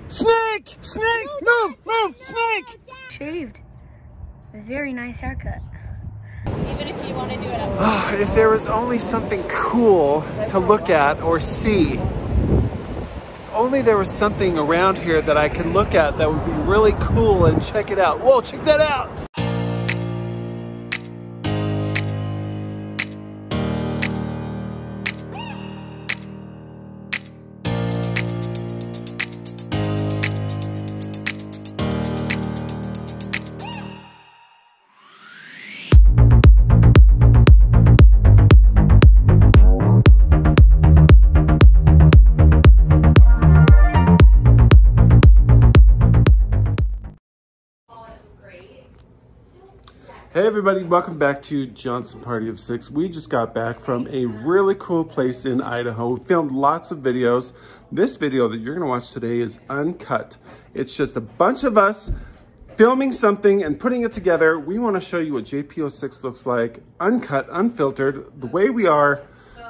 Snake! Snake! Move! Move! Snake! Shaved. A very nice haircut. Even if you want to do it up. If there was only something cool to look at or see. If only there was something around here that I could look at that would be really cool and check it out. Whoa, check that out! Hey everybody, welcome back to Johnson Party of Six. We just got back from a really cool place in Idaho. We filmed lots of videos. This video that you're gonna watch today is uncut. It's just a bunch of us filming something and putting it together. We wanna show you what JPO6 looks like, uncut, unfiltered, the way we are.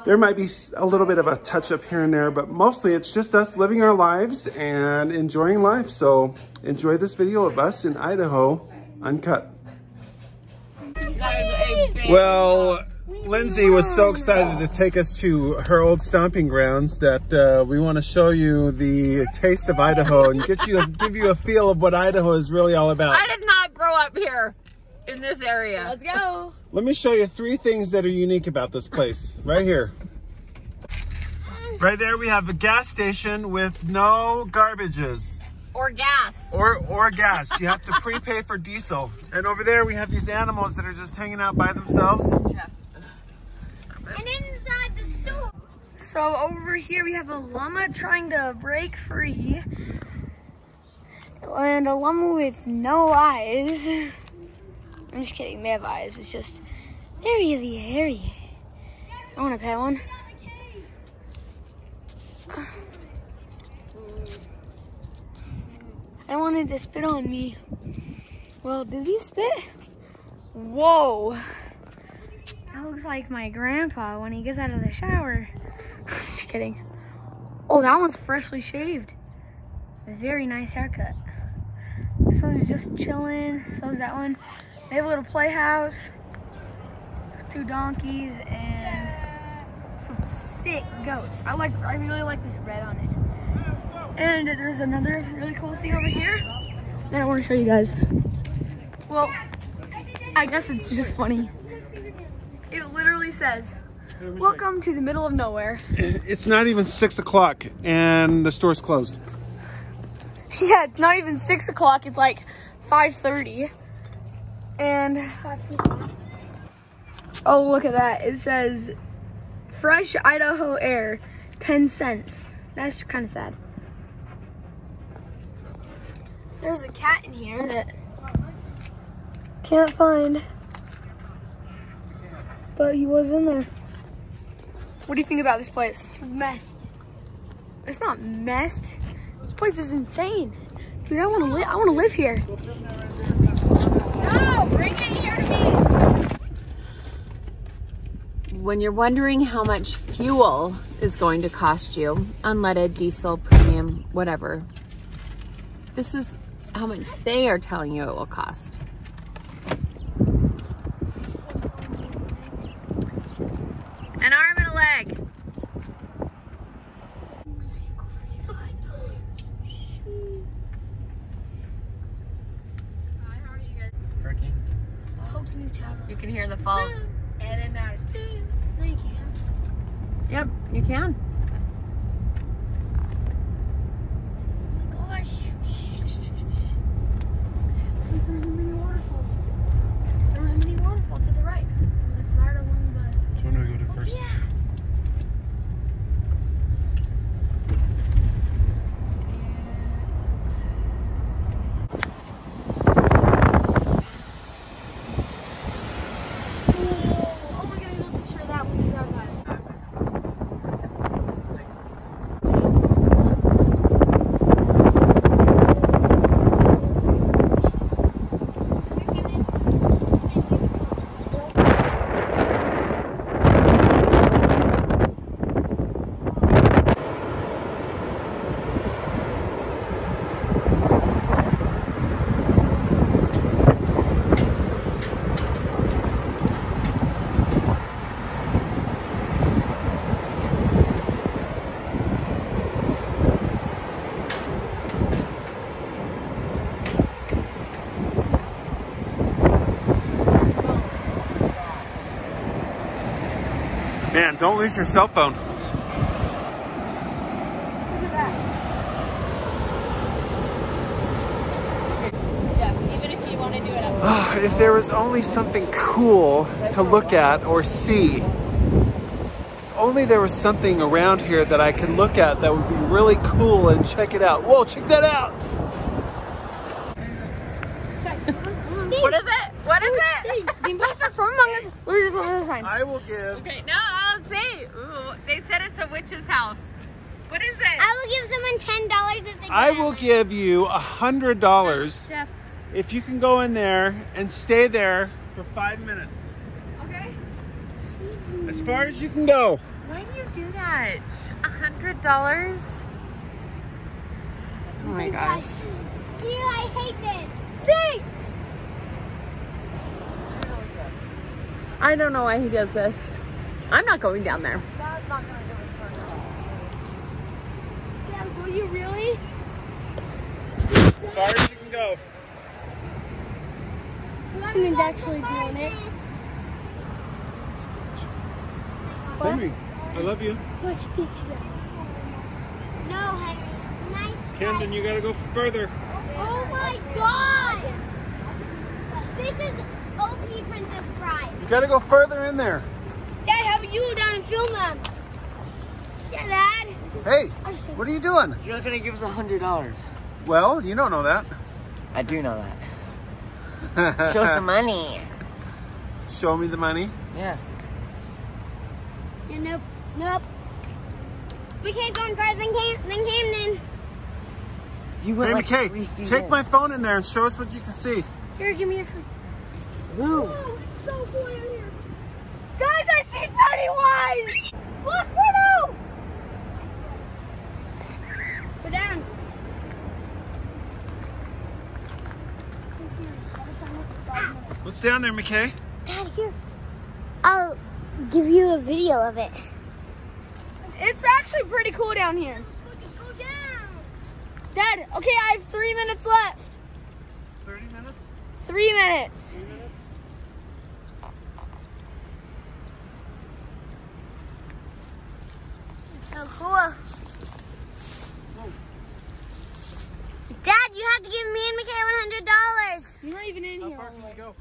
There might be a little bit of a touch up here and there, but mostly it's just us living our lives and enjoying life. So enjoy this video of us in Idaho, uncut. Well, Lyndzi was so excited to take us to her old stomping grounds that we want to show you the taste of Idaho and give you a feel of what Idaho is really all about. I did not grow up here in this area. Let's go. Let me show you 3 things that are unique about this place. Right here. Right there we have a gas station with no garbages. Or gas. Or gas. You have to prepay for diesel. And over there we have these animals that are just hanging out by themselves. Yeah. And inside the store. So over here we have a llama trying to break free. And a llama with no eyes. I'm just kidding, they have eyes. It's just, they're really hairy. I want to pet one. I wanted to spit on me. Well, did he spit? Whoa. That looks like my grandpa when he gets out of the shower. Just kidding. Oh, that one's freshly shaved. A very nice haircut. This one's just chilling. So is that one. They have a little playhouse. There's 2 donkeys and some sick goats. I really like this red on it. And there's another really cool thing over here that I want to show you guys. Well, I guess it's just funny. It literally says, "Welcome to the middle of nowhere." It's not even 6 o'clock and the store's closed. Yeah, it's not even 6 o'clock. It's like 5:30. And oh, look at that. It says, "Fresh Idaho air, 10 cents." That's kind of sad. There's a cat in here that can't find, but he was in there. What do you think about this place? Messed. It's not messed. This place is insane. Dude, I want to live here. No, bring it here to me. When you're wondering how much fuel is going to cost you, unleaded, diesel, premium, whatever, this is how much they are telling you it will cost. An arm and a leg. Hi, how are you guys? Working. You can hear the falls. And then that. No, you can't. Yep, you can. Oh my gosh. There's a mini waterfall. There was a mini waterfall to the right. Like right along the. Which one do we go to first? Yeah. Oh my god, I love the picture of that one. Man, don't lose your cell phone. Look at that. Yeah, even if you want to do it up. If there was only something cool to look at or see. If only there was something around here that I could look at that would be really cool and check it out. Whoa, check that out. What is it? What is it? The imposter from Among Us. We're just looking at the sign. I will give. Okay, no, I'll see. Ooh, they said it's a witch's house. What is it? I will give someone $10 if they I will give you $100 Chef. if you can go in there and stay there for 5 minutes. Okay. As far as you can go. Why do you do that? $100? Oh my gosh. Ew, I hate this. See? I don't know why he does this. I'm not going down there. That's not gonna give us $100. Yeah, will you really? As far as you can go. He's actually doing it. Henry, I love you. Let's teach them. No, Henry. Nice try. Kamden, you gotta go further. Oh my god! This is OP Princess Bride. You gotta go further in there. Dad, how about you go down and film them? Yeah, Dad. Hey, what are you doing? You're not gonna give us $100. Well, you don't know that. I do know that. Show some money. Show me the money. Yeah. Yeah, nope. Nope. We can't go any farther than Kamden. You went Hey, like McKay, 3 feet take in. my phone in there and show us what you can see. Here, give me your phone. Woo. Oh, it's so cool in here. Guys, I see Pennywise! Look, Bruno! Go down. What's down there, McKay? Dad, here. I'll give you a video of it. It's actually pretty cool down here. Go down. Dad, okay, I have 3 minutes left. 30 minutes? 3 minutes. 3 minutes? So cool. Dad, you have to give me and McKay $100. You're not even in How here. far can we go?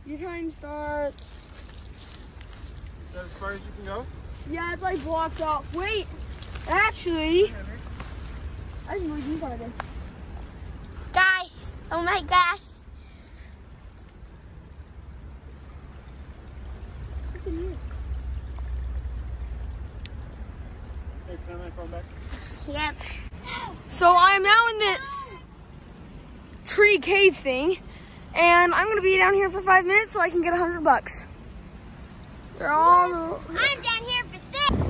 Your time starts. Is that as far as you can go? Yeah, it's like blocked off. Wait, actually, I can leave you part of this. Guys, oh my gosh. What's in here? Hey, can I have my phone back? Yep. So I'm now in this tree cave thing, and I'm gonna be down here for 5 minutes so I can get $100. They're all the... I'm down here for 6.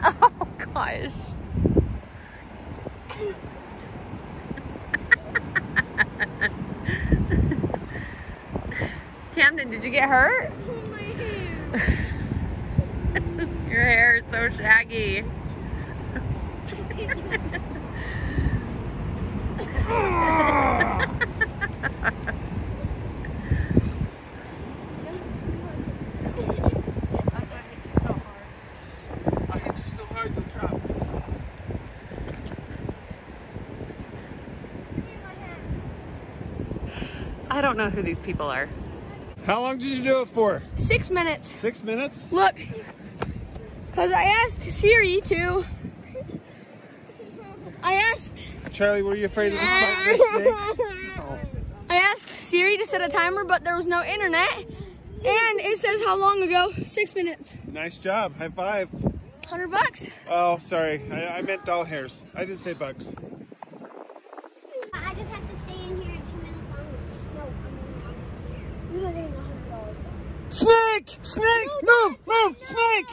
Oh gosh. Kamden, did you get hurt? Oh, my hair. Your hair is so shaggy. I hit you so hard you'll drop. I don't know who these people are. How long did you do it for? 6 minutes. 6 minutes? Look, because I asked Siri to... Charlie, were you afraid of this snake? I asked Siri to set a timer, but there was no internet. And it says how long ago? 6 minutes. Nice job. High five. $100. Oh, sorry. I meant doll hairs. I didn't say bugs. I just have to stay in here 2 minutes longer. No, you're not getting $100. Snake! Snake! Move! Move! Snake!